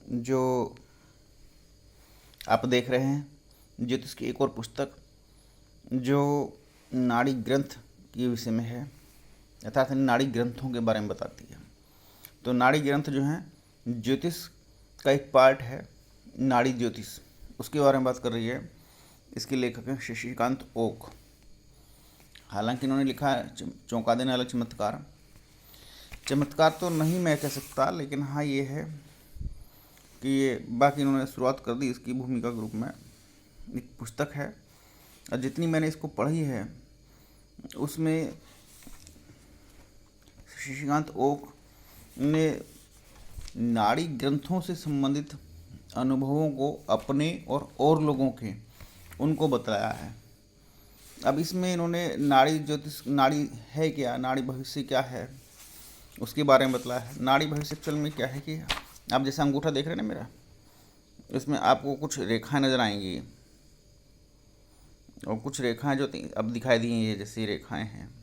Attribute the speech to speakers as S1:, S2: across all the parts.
S1: जो आप देख रहे हैं ज्योतिष की एक और पुस्तक जो नाड़ी ग्रंथ के विषय में है, अर्थात नाड़ी ग्रंथों के बारे में बताती है। तो नाड़ी ग्रंथ जो हैं ज्योतिष का एक पार्ट है, नाड़ी ज्योतिष, उसके बारे में बात कर रही है। इसके लेखक हैं शशिकांत ओक। हालांकि इन्होंने लिखा है चौंका देने वाला चमत्कार। चमत्कार तो नहीं मैं कह सकता, लेकिन हाँ ये है कि ये बाकी इन्होंने शुरुआत कर दी इसकी भूमिका के रूप में। एक पुस्तक है और जितनी मैंने इसको पढ़ी है उसमें शशिकांत ओक ने नाड़ी ग्रंथों से संबंधित अनुभवों को अपने और लोगों के उनको बताया है। अब इसमें इन्होंने नाड़ी ज्योतिष, नाड़ी है क्या, नाड़ी भविष्य क्या है, उसके बारे में बतलाया है। नाड़ी भविष्य एक्चुअल में क्या है कि आप जैसे अंगूठा देख रहे हैं ना मेरा, इसमें आपको कुछ रेखाएं नज़र आएंगी और कुछ रेखाएं जो अब दिखाई दी हैं, ये जैसी रेखाएं हैं।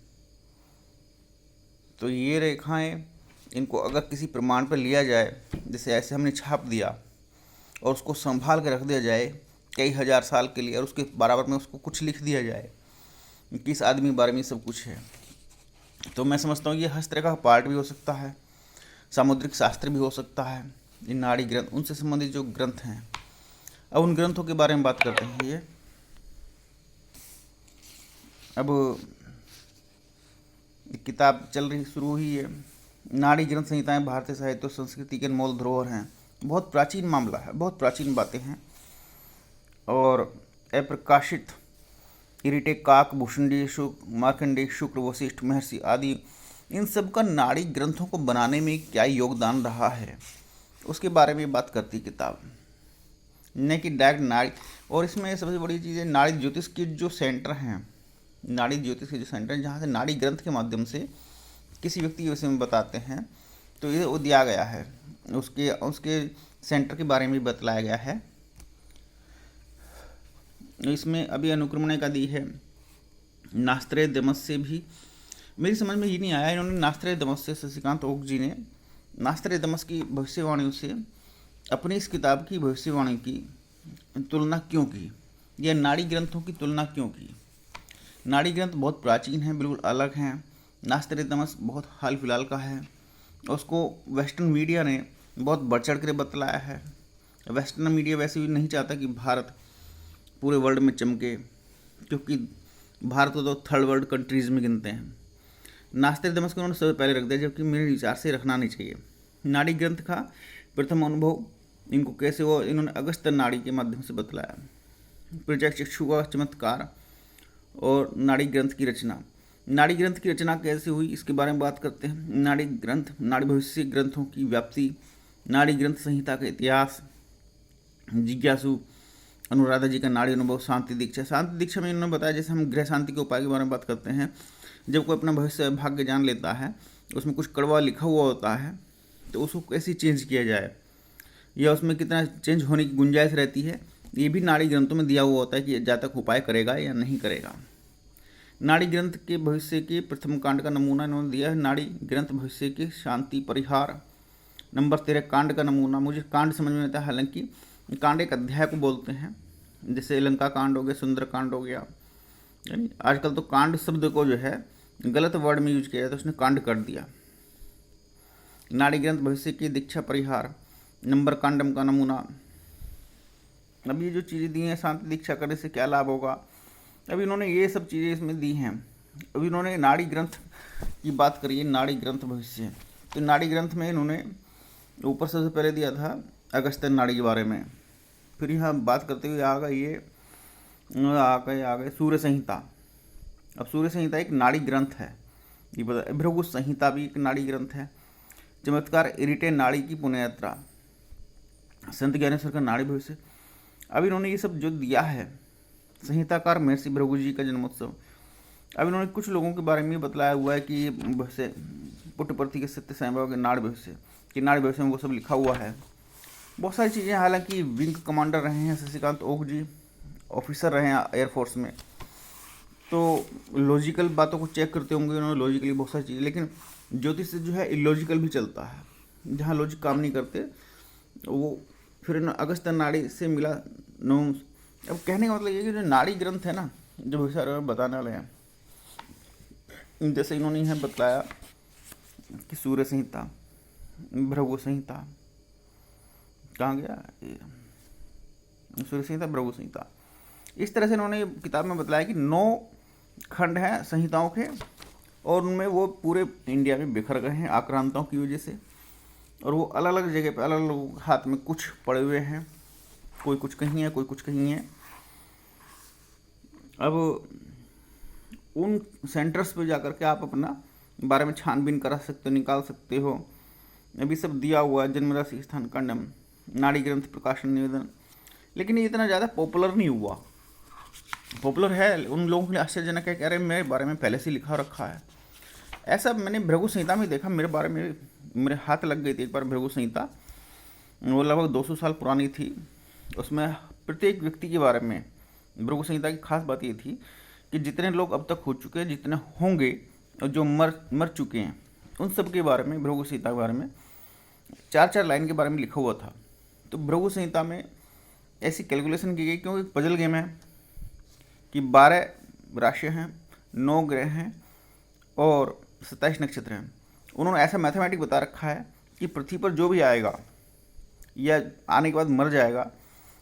S1: तो ये रेखाएं, इनको अगर किसी प्रमाण पर लिया जाए, जैसे ऐसे हमने छाप दिया और उसको संभाल के रख दिया जाए कई हज़ार साल के लिए, और उसके बराबर में उसको कुछ लिख दिया जाए किस आदमी बारे में सब कुछ है, तो मैं समझता हूँ ये हस्तरेखा का पार्ट भी हो सकता है, सामुद्रिक शास्त्र भी हो सकता है। ये नाड़ी ग्रंथ, उनसे संबंधित जो ग्रंथ हैं, अब उन ग्रंथों के बारे में बात करते हैं। ये अब किताब चल रही, शुरू हुई है। नाड़ी ग्रंथ संहिताएं भारतीय साहित्य और संस्कृति के अनमोल धरोहर हैं। बहुत प्राचीन मामला है, बहुत प्राचीन बातें हैं। और अप्रकाशित इरिटे, काक, भूषणी, शुक्र, मार्कंडेय, शुक्र, वशिष्ठ, महर्षि आदि, इन सब का नाड़ी ग्रंथों को बनाने में क्या योगदान रहा है उसके बारे में बात करती किताब, न कि डायरेक्ट नाड़ी। और इसमें सबसे बड़ी चीज़ है नाड़ी ज्योतिष के जो सेंटर हैं, नाड़ी ज्योतिष के जो सेंटर हैं जहाँ से नाड़ी ग्रंथ के माध्यम से किसी व्यक्ति के विषय में बताते हैं, तो ये वो दिया गया है। उसके उसके सेंटर के बारे में भी बतलाया गया है। इसमें अभी अनुक्रमण का दी है। नास्त्रे दमस से भी मेरी समझ में ये नहीं आया, इन्होंने नास्त्रे दमस से, शशिकांत ओक जी ने नास्त्रे दमस की भविष्यवाणियों से अपनी इस किताब की भविष्यवाणी की तुलना क्यों की, या नाड़ी ग्रंथों की तुलना क्यों की। नाड़ी ग्रंथ बहुत प्राचीन हैं, बिल्कुल अलग हैं। नास्त्रे दमस बहुत हाल फिलहाल का है, उसको वेस्टर्न मीडिया ने बहुत बढ़ चढ़ कर बतलाया है। वेस्टर्न मीडिया वैसे भी नहीं चाहता कि भारत पूरे वर्ल्ड में चमके, क्योंकि भारत को तो थर्ड वर्ल्ड कंट्रीज़ में गिनते हैं। नास्त्रे दमस को उन्होंने सबसे पहले रख दिया, जबकि मेरे विचार से रखना नहीं चाहिए। नाड़ी ग्रंथ का प्रथम अनुभव इनको कैसे हुआ, इन्होंने अगस्त्य नाड़ी के माध्यम से बतलाया। प्रत्यक्ष चक्षु का चमत्कार और नाड़ी ग्रंथ की रचना। नाड़ी ग्रंथ की रचना कैसे हुई इसके बारे में बात करते हैं। नाड़ी ग्रंथ, नाड़ी भविष्य ग्रंथों की व्याप्ति, नाड़ी ग्रंथ संहिता का इतिहास, जिज्ञासु, अनुराधा जी का नाड़ी अनुभव, शांति दीक्षा। शांति दीक्षा में इन्होंने बताया जैसे हम गृह शांति के उपाय के बारे में बात करते हैं, जब कोई अपना भविष्य भाग्य जान लेता है, उसमें कुछ कड़वा लिखा हुआ होता है, तो उसको कैसे चेंज किया जाए या उसमें कितना चेंज होने की गुंजाइश रहती है, ये भी नाड़ी ग्रंथों में दिया हुआ होता है कि जातक उपाय करेगा या नहीं करेगा। नाड़ी ग्रंथ के भविष्य के प्रथम कांड का नमूना इन्होंने दिया है। नाड़ी ग्रंथ भविष्य के शांति परिहार। नंबर 13 कांड का नमूना। मुझे कांड समझ में आता है, हालांकि कांड एक अध्याय को बोलते हैं, जैसे लंका कांड हो गया, सुंदर कांड हो गया। यानी आजकल तो कांड शब्द को जो है गलत वर्ड में यूज किया जाए, तो उसने कांड कर दिया। नाड़ी ग्रंथ भविष्य की दीक्षा परिहार। नंबर कांडम का नमूना। अब ये जो चीज़ें दी हैं, शांति दीक्षा करने से क्या लाभ होगा, अब इन्होंने ये सब चीज़ें इसमें दी हैं। अब इन्होंने नाड़ी ग्रंथ की बात करी है, नाड़ी ग्रंथ भविष्य। तो नाड़ी ग्रंथ में इन्होंने ऊपर सबसे पहले दिया था अगस्त्य नाड़ी के बारे में, फिर यहाँ बात करते हुए आ गए सूर्य संहिता। अब सूर्य संहिता एक नाड़ी ग्रंथ है, ये बता। भृगु संहिता भी एक नाड़ी ग्रंथ है। चमत्कार, इरिटे नाड़ी की पुण्ययात्रा, संत ज्ञानेश्वर का नाड़ी भविष्य। अब इन्होंने ये सब जो दिया है, संहिताकार महर्षि भृगु जी का जन्मोत्सव। अब इन्होंने कुछ लोगों के बारे में बतलाया हुआ है कि ये भविष्य पुट्टपर्ती के सत्य साईं बाबा के नाड़ी भविष्य, कि नाड़ी भविष्य में वो सब लिखा हुआ है। बहुत सारी चीज़ें, हालांकि विंग कमांडर रहे हैं शशिकांत ओक जी, ऑफिसर रहे हैं एयरफोर्स में, तो लॉजिकल बातों को चेक करते होंगे उन्होंने, लॉजिकली बहुत सारी चीज़ें। लेकिन ज्योतिष जो है इलॉजिकल भी चलता है, जहाँ लॉजिक काम नहीं करते वो फिर अगस्त्य नाड़ी से मिला नोम। अब कहने का मतलब ये कि जो नाड़ी ग्रंथ है ना, जो भविष्य बारे में बताने वाले हैं, जैसे इन्होंने यहाँ बताया कि सूर्य संहिता, भृगु संहिता, कहाँ गया सूर्य संहिता, भृगु संहिता, इस तरह से इन्होंने किताब में बताया कि 9 खंड हैं संहिताओं के, और उनमें वो पूरे इंडिया में बिखर गए हैं आक्रांताओं की वजह से, और वो अलग अलग जगह पे अलग अलग हाथ में कुछ पड़े हुए हैं, कोई कुछ कहीं है, कोई कुछ कहीं है। अब उन सेंटर्स पे जाकर के आप अपना बारे में छानबीन करा सकते हो, निकाल सकते हो। अभी सब दिया हुआ है, जन्म राशि स्थान खंडम, नाड़ी ग्रंथ प्रकाशन निवेदन, लेकिन ये इतना ज़्यादा पॉपुलर नहीं हुआ। पॉपुलर है उन लोगों के लिए आश्चर्यजनक है, कह रहे मेरे बारे में पहले से लिखा रखा है। ऐसा मैंने भृगु संहिता में देखा, मेरे बारे में मेरे हाथ लग गई थी एक बार भृगु संहिता, वो लगभग 200 साल पुरानी थी। उसमें प्रत्येक व्यक्ति के बारे में भृगु संहिता की खास बात ये थी कि जितने लोग अब तक हो चुके हैं, जितने होंगे, और जो मर चुके हैं, उन सब के बारे में, भृगु संहिता के बारे में 4-4 लाइन के बारे में लिखा हुआ था। तो भृगु संहिता में ऐसी कैलकुलेशन की गई, क्योंकि पजल गेम है कि 12 राशियाँ हैं, 9 ग्रह हैं और 27 नक्षत्र हैं। उन्होंने ऐसा मैथमेटिक बता रखा है कि पृथ्वी पर जो भी आएगा या आने के बाद मर जाएगा,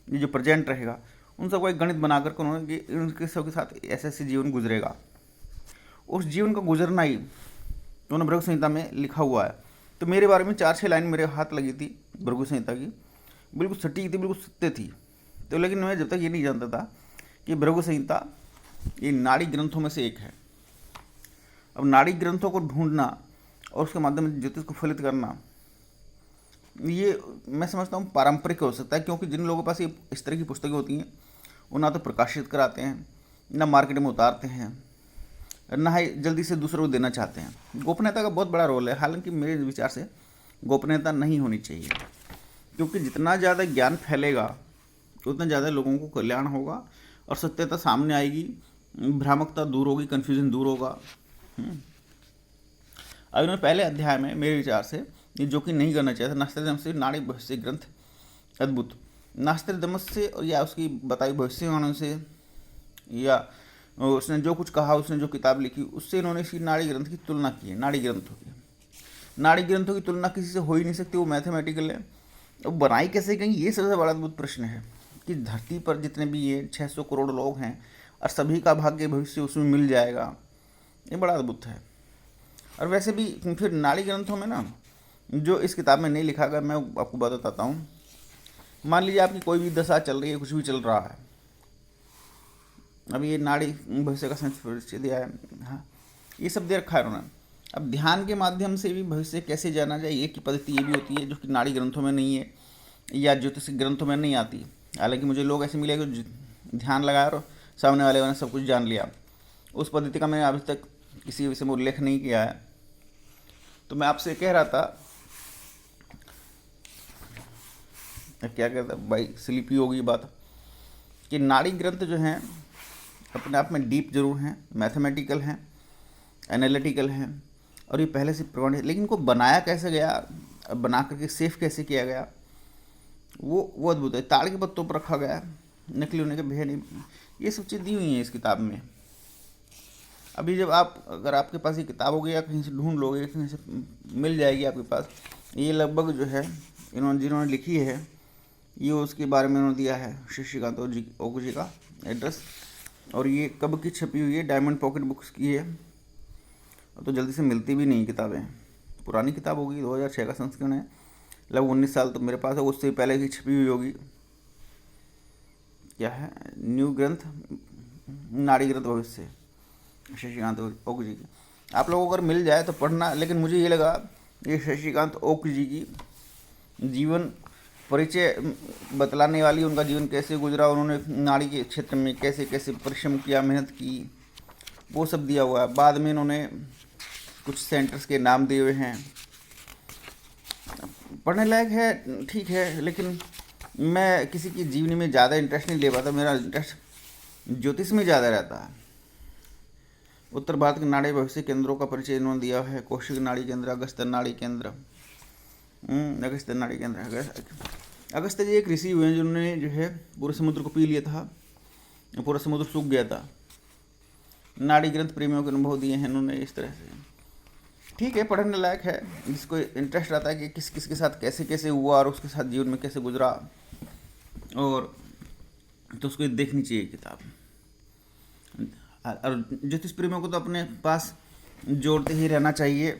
S1: ये जो प्रेजेंट रहेगा, उन सबको एक गणित बना करके उन्होंने कि उनके सबके साथ ऐसे जीवन गुजरेगा। उस जीवन का गुजरना ही उन्होंने भृगु संहिता में लिखा हुआ है। तो मेरे बारे में 4-6 लाइन मेरे हाथ लगी थी भृगु संहिता की, बिल्कुल सटीक थी, बिल्कुल सत्य थी। तो लेकिन मैं जब तक ये नहीं जानता था कि भृगु संहिता ये नाड़ी ग्रंथों में से एक है। अब नाड़ी ग्रंथों को ढूंढना और उसके माध्यम से ज्योतिष को फलित करना, ये मैं समझता हूँ पारंपरिक हो सकता है, क्योंकि जिन लोगों के पास ये इस तरह की पुस्तकें होती हैं, वो ना तो प्रकाशित कराते हैं, ना मार्केट में उतारते हैं, ना ही जल्दी से दूसरों को देना चाहते हैं। गोपनीयता का बहुत बड़ा रोल है, हालांकि मेरे विचार से गोपनीयता नहीं होनी चाहिए, क्योंकि जितना ज़्यादा ज्ञान फैलेगा उतना ज़्यादा लोगों को कल्याण होगा और सत्यता सामने आएगी, भ्रामकता दूर होगी, कन्फ्यूजन दूर होगा। अब इन्होंने पहले अध्याय में मेरे विचार से जो कि नहीं करना चाहिए था, नास्त्रोदमस नाड़ी भविष्य ग्रंथ अद्भुत, नास्त्रोदमस से या उसकी बताई भविष्यवाणियों से, या उसने जो कुछ कहा, उसने जो किताब लिखी, उससे इन्होंने इसकी नाड़ी ग्रंथ की तुलना की है। नाड़ी ग्रंथों की तुलना किसी से हो ही नहीं सकती, वो मैथमेटिकल है। अब बनाई कैसे गई, ये सबसे बड़ा अद्भुत प्रश्न है कि धरती पर जितने भी ये 600 करोड़ लोग हैं और सभी का भाग्य भविष्य उसमें मिल जाएगा, ये बड़ा अद्भुत है। और वैसे भी फिर नाड़ी ग्रंथों में ना, जो इस किताब में नहीं लिखा गया, मैं आपको बताता हूँ। मान लीजिए आपकी कोई भी दशा चल रही है, कुछ भी चल रहा है, अब ये नाड़ी भविष्य का परिचय दिया है, हाँ, ये सब दे रखा है उन्होंने। अब ध्यान के माध्यम से भी भविष्य कैसे जाना जाए, ये की पद्धति ये भी होती है, जो कि नाड़ी ग्रंथों में नहीं है या ज्योतिष ग्रंथों में नहीं आती। हालांकि मुझे लोग ऐसे मिले जो ध्यान लगाया और सामने वाले ने सब कुछ जान लिया। उस पद्धति का मैंने अभी तक किसी विषय में उल्लेख नहीं किया है। तो मैं आपसे कह रहा था, क्या कहता भाई, स्लीपी होगी बात, कि नाड़ी ग्रंथ जो हैं अपने आप में डीप जरूर हैं, मैथमेटिकल हैं, एनालिटिकल हैं, और ये पहले से प्रमाणित, लेकिन इनको बनाया कैसे गया, बना करके सेफ कैसे किया गया, वो अद्भुत है। ताड़ के पत्तों पर रखा गया, नकली होने के भय नहीं, ये सब चीज़ दी हुई हैं इस किताब में। अभी जब अगर आपके पास ये किताब होगी या कहीं से ढूंढ लोगे, कहीं से मिल जाएगी आपके पास, ये लगभग जो है जिन्होंने लिखी है, ये उसके बारे में उन्होंने दिया है, शशिकांत ओक जी का एड्रेस, और ये कब की छपी हुई है, डायमंड पॉकेट बुक्स की है। तो जल्दी से मिलती भी नहीं किताबें, पुरानी किताब होगी, 2006 का संस्करण है, लगभग 19 साल तो मेरे पास है, उससे पहले की छपी हुई होगी। क्या है, न्यू ग्रंथ नाड़ी ग्रंथ भविष्य, शशिकांत ओक जी की। आप लोगों को अगर मिल जाए तो पढ़ना, लेकिन मुझे ये लगा ये शशिकांत ओक जी की जीवन परिचय बतलाने वाली, उनका जीवन कैसे गुजरा, उन्होंने नाड़ी के क्षेत्र में कैसे कैसे परिश्रम किया, मेहनत की, वो सब दिया हुआ है। बाद में इन्होंने कुछ सेंटर्स के नाम दिए हुए हैं, पढ़ने लायक है, ठीक है, लेकिन मैं किसी की जीवनी में ज़्यादा इंटरेस्ट नहीं ले पाता। मेरा इंटरेस्ट ज्योतिष में ज़्यादा रहता है। उत्तर भारत के नाड़ी भविष्य केंद्रों का परिचय इन्होंने दिया है, कौशिक नाड़ी केंद्र, अगस्त्य नाड़ी केंद्र, अगस्त्य नाड़ी केंद्र, अगस्त्य जी एक ऋषि हुए हैं जिन्होंने जो है पूरे समुद्र को पी लिया था, पूरा समुद्र सूख गया था। नाड़ी ग्रंथ प्रेमियों के अनुभव दिए हैं उन्होंने इस तरह से। ठीक है, पढ़ने लायक है, जिसको इंटरेस्ट रहता है कि किस किस के साथ कैसे कैसे हुआ और उसके साथ जीवन में कैसे गुजरा, और तो उसको देखनी चाहिए किताब। और ज्योतिष प्रेमियों को तो अपने पास जोड़ते ही रहना चाहिए,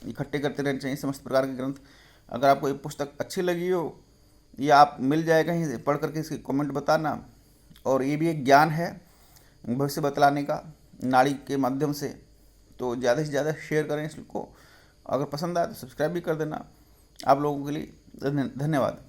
S1: इकट्ठे करते रहना चाहिए समस्त प्रकार के ग्रंथ। अगर आपको ये पुस्तक अच्छी लगी हो या आप मिल जाए कहीं से, पढ़ करके इसके कमेंट बताना। और ये भी एक ज्ञान है भविष्य बतलाने का नाड़ी के माध्यम से, तो ज़्यादा से ज़्यादा शेयर करें इसको। अगर पसंद आए तो सब्सक्राइब भी कर देना। आप लोगों के लिए धन्यवाद।